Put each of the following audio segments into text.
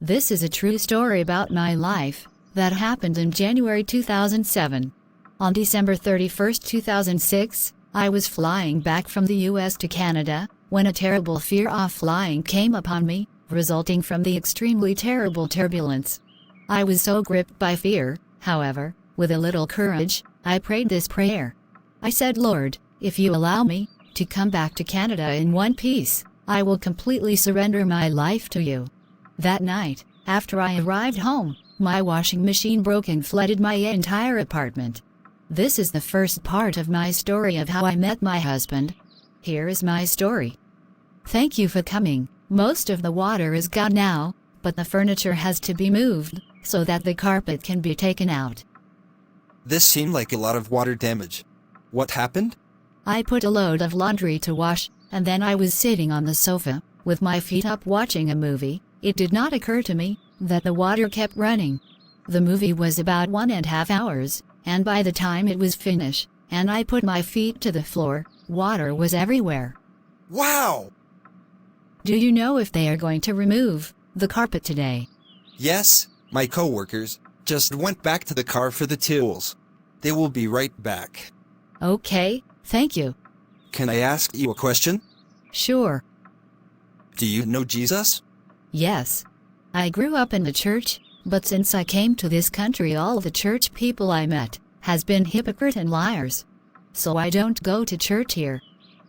This is a true story about my life that happened in January 2007. On December 31, 2006, I was flying back from the US to Canada when a terrible fear of flying came upon me, resulting from the extremely terrible turbulence. I was so gripped by fear, however, with a little courage, I prayed this prayer. I said, "Lord, if you allow me to come back to Canada in one piece, I will completely surrender my life to you." That night, after I arrived home, my washing machine broke and flooded my entire apartment. This is the first part of my story of how I met my husband. Here is my story. Thank you for coming. Most of the water is gone now, but the furniture has to be moved so that the carpet can be taken out. This seemed like a lot of water damage. What happened? I put a load of laundry to wash, and then I was sitting on the sofa, with my feet up watching a movie. It did not occur to me that the water kept running. The movie was about 1.5 hours, and by the time it was finished, and I put my feet to the floor, water was everywhere. Wow! Do you know if they are going to remove the carpet today? Yes, my coworkers just went back to the car for the tools. They will be right back. Okay, thank you. Can I ask you a question? Sure. Do you know Jesus? Yes. I grew up in the church, but since I came to this country all the church people I met has been hypocrite and liars. So I don't go to church here.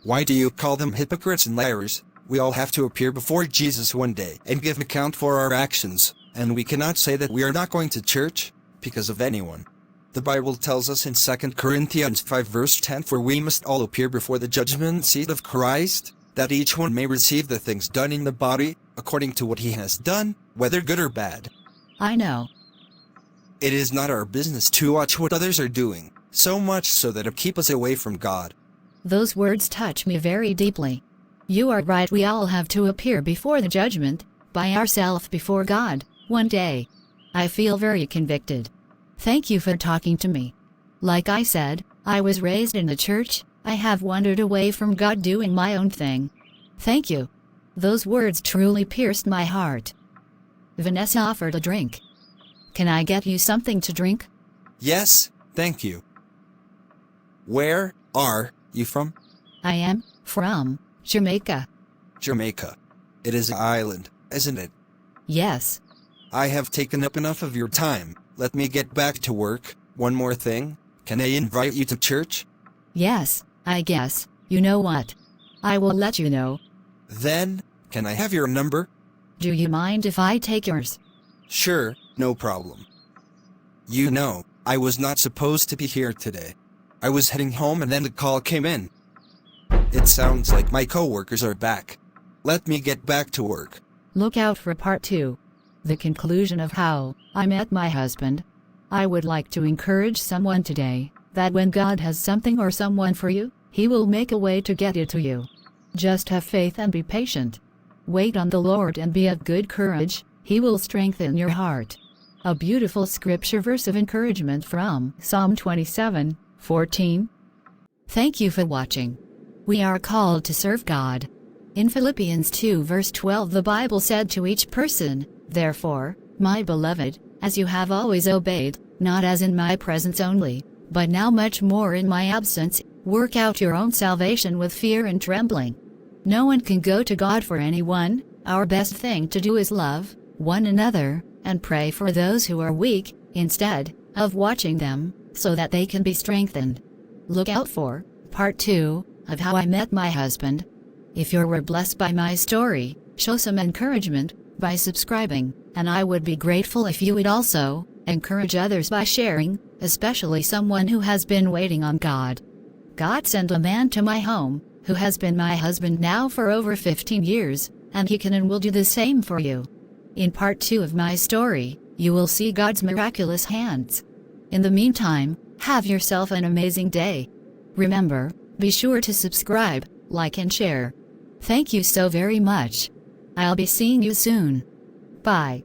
Why do you call them hypocrites and liars? We all have to appear before Jesus one day and give account for our actions, and we cannot say that we are not going to church because of anyone. The Bible tells us in 2 Corinthians 5 verse 10, "For we must all appear before the judgment seat of Christ, that each one may receive the things done in the body, according to what he has done, whether good or bad." I know. It is not our business to watch what others are doing, so much so that it keeps us away from God. Those words touch me very deeply. You are right, we all have to appear before the judgment, by ourselves before God, one day. I feel very convicted. Thank you for talking to me. Like I said, I was raised in the church. I have wandered away from God doing my own thing. Thank you. Those words truly pierced my heart. Vanessa offered a drink. Can I get you something to drink? Yes, thank you. Where are you from? I am from Jamaica. Jamaica. It is an island, isn't it? Yes. I have taken up enough of your time. Let me get back to work. One more thing. Can I invite you to church? Yes, I guess. You know what? I will let you know. Then, can I have your number? Do you mind if I take yours? Sure, no problem. You know, I was not supposed to be here today. I was heading home and then the call came in. It sounds like my coworkers are back. Let me get back to work. Look out for part 2. The conclusion of how I met my husband. I would like to encourage someone today that when God has something or someone for you, He will make a way to get it to you. Just have faith and be patient. Wait on the Lord and be of good courage. He will strengthen your heart. A beautiful scripture verse of encouragement from Psalm 27:14. Thank you for watching. We are called to serve God. In Philippians 2 verse 12 the Bible said to each person, "Therefore, my beloved, as you have always obeyed, not as in my presence only, but now much more in my absence, work out your own salvation with fear and trembling." No one can go to God for anyone. Our best thing to do is love one another and pray for those who are weak, instead of watching them, so that they can be strengthened. Look out for part 2 of how I met my husband. If you were blessed by my story, show some encouragement by subscribing, and I would be grateful if you would also encourage others by sharing, especially someone who has been waiting on God. God sent a man to my home who has been my husband now for over 15 years, and he can and will do the same for you. In part 2 of my story, you will see God's miraculous hands. In the meantime, have yourself an amazing day. Remember, be sure to subscribe, like and share. Thank you so very much. I'll be seeing you soon. Bye.